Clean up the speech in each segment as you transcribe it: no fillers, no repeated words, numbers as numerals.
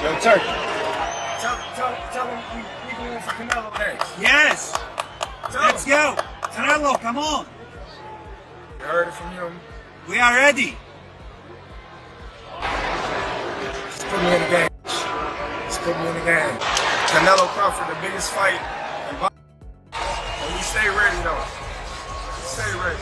Yo, Turk. Tell him we going for Canelo next. Yes. Let's go. Canelo, come on. You heard it from him. We are ready. Just put me in the game. Just put me in the game. Canelo Crawford, the biggest fight in boxing. And we stay ready, though. Stay ready.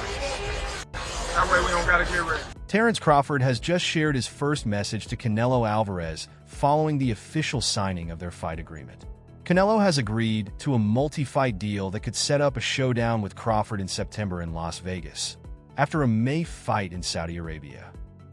That way we don't got to get ready. Terence Crawford has just shared his first message to Canelo Alvarez following the official signing of their fight agreement. Canelo has agreed to a multi-fight deal that could set up a showdown with Crawford in September in Las Vegas, after a May fight in Saudi Arabia.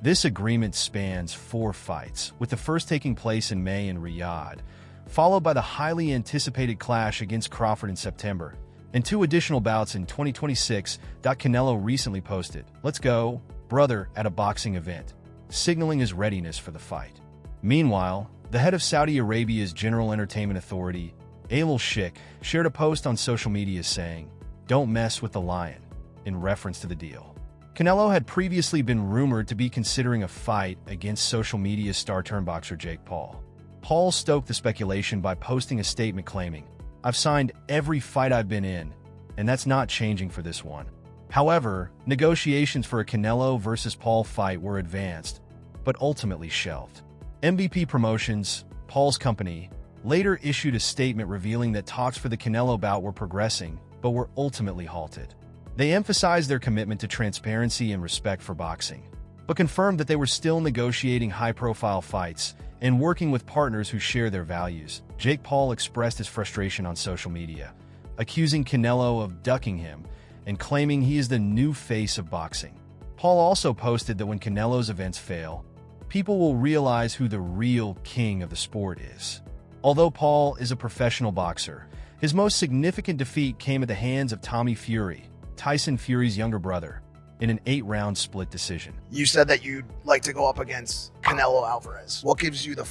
This agreement spans 4 fights, with the first taking place in May in Riyadh, followed by the highly anticipated clash against Crawford in September, and 2 additional bouts in 2026. Canelo recently posted, "Let's go, brother," at a boxing event, signaling his readiness for the fight. Meanwhile, the head of Saudi Arabia's General Entertainment Authority, Al-Sheikh, shared a post on social media saying, "Don't mess with the lion," in reference to the deal. Canelo had previously been rumored to be considering a fight against social media star turnboxer Jake Paul. Paul stoked the speculation by posting a statement claiming, "I've signed every fight I've been in, and that's not changing for this one." However, negotiations for a Canelo versus Paul fight were advanced, but ultimately shelved. MVP Promotions, Paul's company, later issued a statement revealing that talks for the Canelo bout were progressing, but were ultimately halted. They emphasized their commitment to transparency and respect for boxing, but confirmed that they were still negotiating high-profile fights and working with partners who share their values. Jake Paul expressed his frustration on social media, accusing Canelo of ducking him and claiming he is the new face of boxing. Paul also posted that when Canelo's events fail, people will realize who the real king of the sport is. Although Paul is a professional boxer, his most significant defeat came at the hands of Tommy Fury, Tyson Fury's younger brother, in an 8-round split decision. You said that you'd like to go up against Canelo Alvarez. What gives you the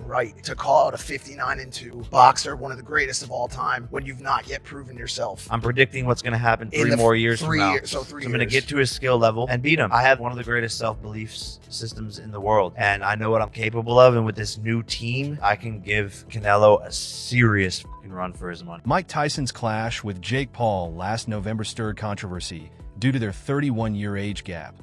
right to call out a 59-2 boxer, one of the greatest of all time, when you've not yet proven yourself? I'm predicting what's going to happen 3 more years from now. So I'm going to get to his skill level and beat him. I have one of the greatest self-belief systems in the world, and I know what I'm capable of. And with this new team, I can give Canelo a serious run for his money. Mike Tyson's clash with Jake Paul last November stirred controversy due to their 31-year age gap.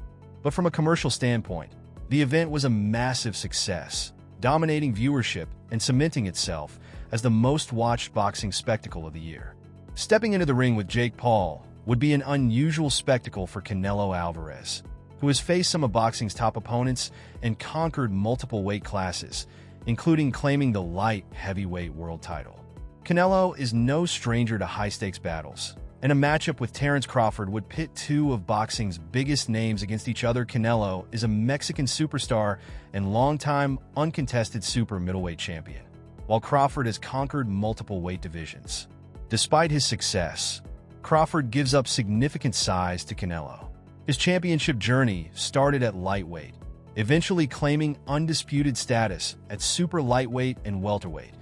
But from a commercial standpoint, the event was a massive success, dominating viewership and cementing itself as the most-watched boxing spectacle of the year. Stepping into the ring with Jake Paul would be an unusual spectacle for Canelo Alvarez, who has faced some of boxing's top opponents and conquered multiple weight classes, including claiming the light heavyweight world title. Canelo is no stranger to high-stakes battles, and a matchup with Terence Crawford would pit 2 of boxing's biggest names against each other. Canelo is a Mexican superstar and longtime uncontested super middleweight champion, while Crawford has conquered multiple weight divisions. Despite his success, Crawford gives up significant size to Canelo. His championship journey started at lightweight, eventually claiming undisputed status at super lightweight and welterweight,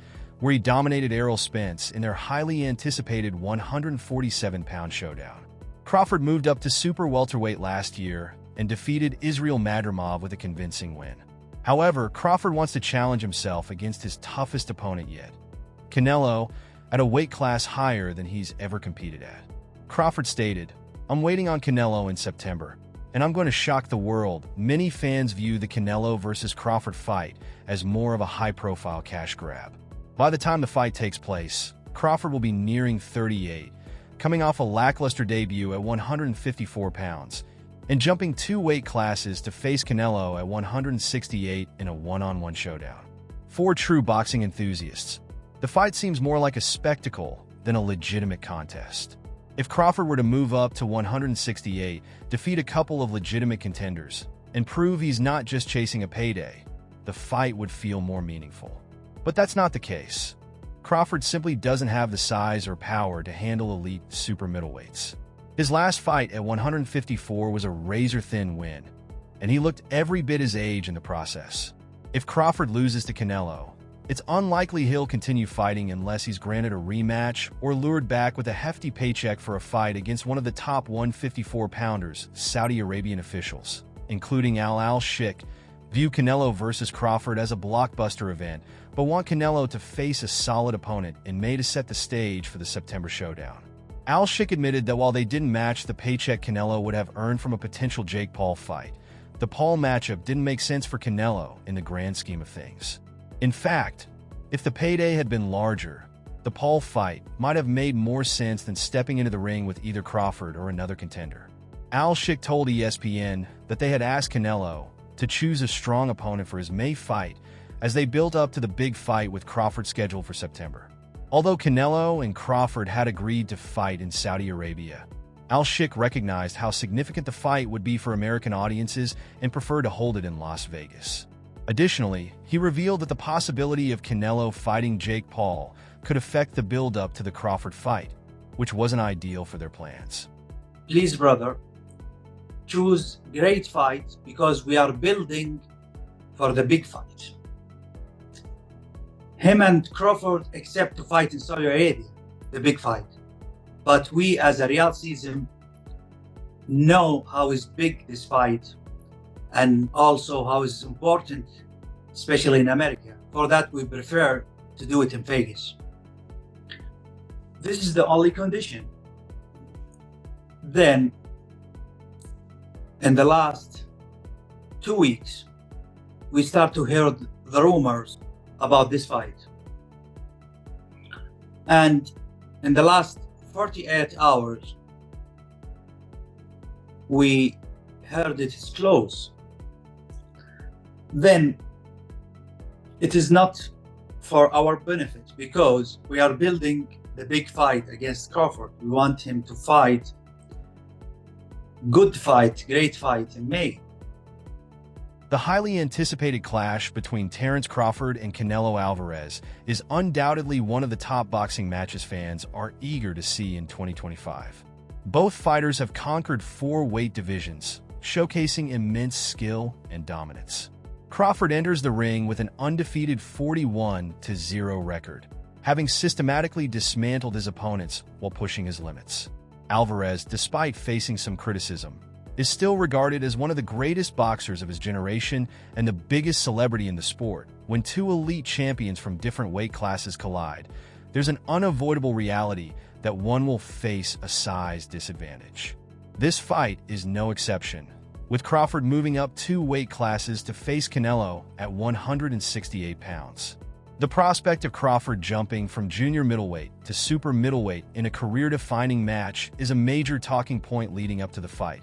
where he dominated Errol Spence in their highly anticipated 147-pound showdown. Crawford moved up to super welterweight last year and defeated Israel Madrimov with a convincing win. However, Crawford wants to challenge himself against his toughest opponent yet, Canelo, at a weight class higher than he's ever competed at. Crawford stated, "I'm waiting on Canelo in September, and I'm going to shock the world." Many fans view the Canelo versus Crawford fight as more of a high-profile cash grab. By the time the fight takes place, Crawford will be nearing 38, coming off a lackluster debut at 154 pounds, and jumping 2 weight classes to face Canelo at 168 in a one-on-one showdown. For true boxing enthusiasts, the fight seems more like a spectacle than a legitimate contest. If Crawford were to move up to 168, defeat a couple of legitimate contenders, and prove he's not just chasing a payday, the fight would feel more meaningful. But that's not the case. Crawford simply doesn't have the size or power to handle elite super middleweights. His last fight at 154 was a razor-thin win, and he looked every bit his age in the process. If Crawford loses to Canelo, it's unlikely he'll continue fighting unless he's granted a rematch or lured back with a hefty paycheck for a fight against one of the top 154-pounders, Saudi Arabian officials, including Al-Sheikh, view Canelo versus Crawford as a blockbuster event, but want Canelo to face a solid opponent in May to set the stage for the September showdown. Al-Shik admitted that while they didn't match the paycheck Canelo would have earned from a potential Jake Paul fight, the Paul matchup didn't make sense for Canelo in the grand scheme of things. In fact, if the payday had been larger, the Paul fight might have made more sense than stepping into the ring with either Crawford or another contender. Al-Shik told ESPN that they had asked Canelo to choose a strong opponent for his May fight as they built up to the big fight with Crawford scheduled for September. Although Canelo and Crawford had agreed to fight in Saudi Arabia, Al-Shik recognized how significant the fight would be for American audiences and preferred to hold it in Las Vegas. Additionally, he revealed that the possibility of Canelo fighting Jake Paul could affect the build-up to the Crawford fight, which wasn't ideal for their plans. Please, brother, choose great fight because we are building for the big fight. Him and Crawford accept to fight in Saudi Arabia, the big fight. But we as a Riyadh season know how is big this fight and also how is important, especially in America. For that, we prefer to do it in Vegas. This is the only condition. Then, in the last 2 weeks, we start to hear the rumors about this fight. And in the last 48 hours, we heard it is close. Then it is not for our benefit because we are building the big fight against Crawford. We want him to fight, good fight, great fight in May. The highly anticipated clash between Terence Crawford and Canelo Alvarez is undoubtedly one of the top boxing matches fans are eager to see in 2025. Both fighters have conquered 4 weight divisions, showcasing immense skill and dominance. Crawford enters the ring with an undefeated 41-0 record, having systematically dismantled his opponents while pushing his limits. Alvarez, despite facing some criticism, is still regarded as one of the greatest boxers of his generation and the biggest celebrity in the sport. When 2 elite champions from different weight classes collide, there's an unavoidable reality that one will face a size disadvantage. This fight is no exception, with Crawford moving up 2 weight classes to face Canelo at 168 pounds. The prospect of Crawford jumping from junior middleweight to super middleweight in a career-defining match is a major talking point leading up to the fight,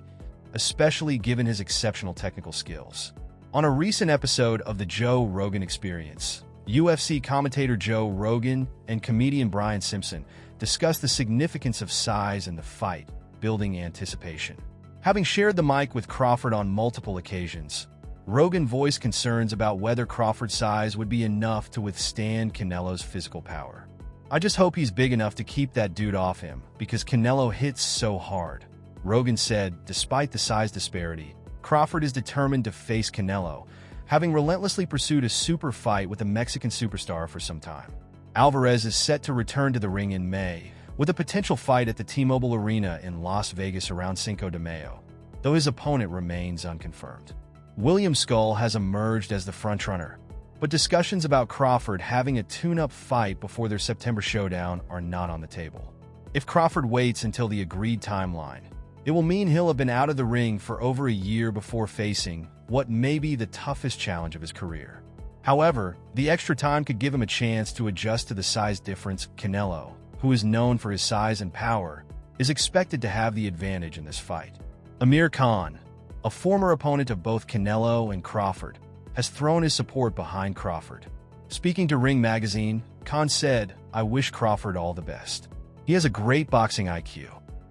especially given his exceptional technical skills. On a recent episode of The Joe Rogan Experience, UFC commentator Joe Rogan and comedian Brian Simpson discussed the significance of size in the fight, building anticipation. Having shared the mic with Crawford on multiple occasions, Rogan voiced concerns about whether Crawford's size would be enough to withstand Canelo's physical power. "I just hope he's big enough to keep that dude off him, because Canelo hits so hard," Rogan said. Despite the size disparity, Crawford is determined to face Canelo, having relentlessly pursued a super fight with the Mexican superstar for some time. Alvarez is set to return to the ring in May, with a potential fight at the T-Mobile Arena in Las Vegas around Cinco de Mayo, though his opponent remains unconfirmed. William Skull has emerged as the frontrunner, but discussions about Crawford having a tune-up fight before their September showdown are not on the table. If Crawford waits until the agreed timeline, it will mean he'll have been out of the ring for over a year before facing what may be the toughest challenge of his career. However, the extra time could give him a chance to adjust to the size difference. Canelo, who is known for his size and power, is expected to have the advantage in this fight. Amir Khan, a former opponent of both Canelo and Crawford, has thrown his support behind Crawford. Speaking to Ring Magazine, Khan said, "I wish Crawford all the best. He has a great boxing IQ.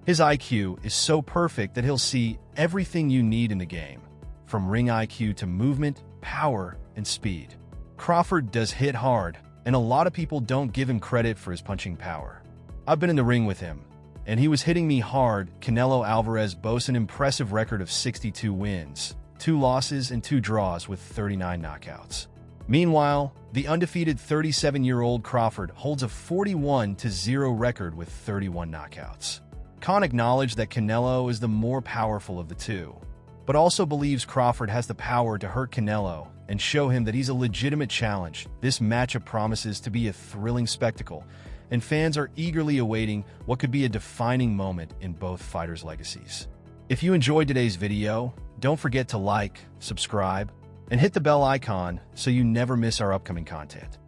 His IQ is so perfect that he'll see everything you need in the game, from ring IQ to movement, power, and speed. Crawford does hit hard, and a lot of people don't give him credit for his punching power. I've been in the ring with him, and he was hitting me hard." Canelo Alvarez boasts an impressive record of 62 wins, 2 losses, and 2 draws with 39 knockouts. Meanwhile, the undefeated 37-year-old Crawford holds a 41-0 record with 31 knockouts. Khan acknowledged that Canelo is the more powerful of the two, but also believes Crawford has the power to hurt Canelo and show him that he's a legitimate challenge. This matchup promises to be a thrilling spectacle, and fans are eagerly awaiting what could be a defining moment in both fighters' legacies. If you enjoyed today's video, don't forget to like, subscribe, and hit the bell icon so you never miss our upcoming content.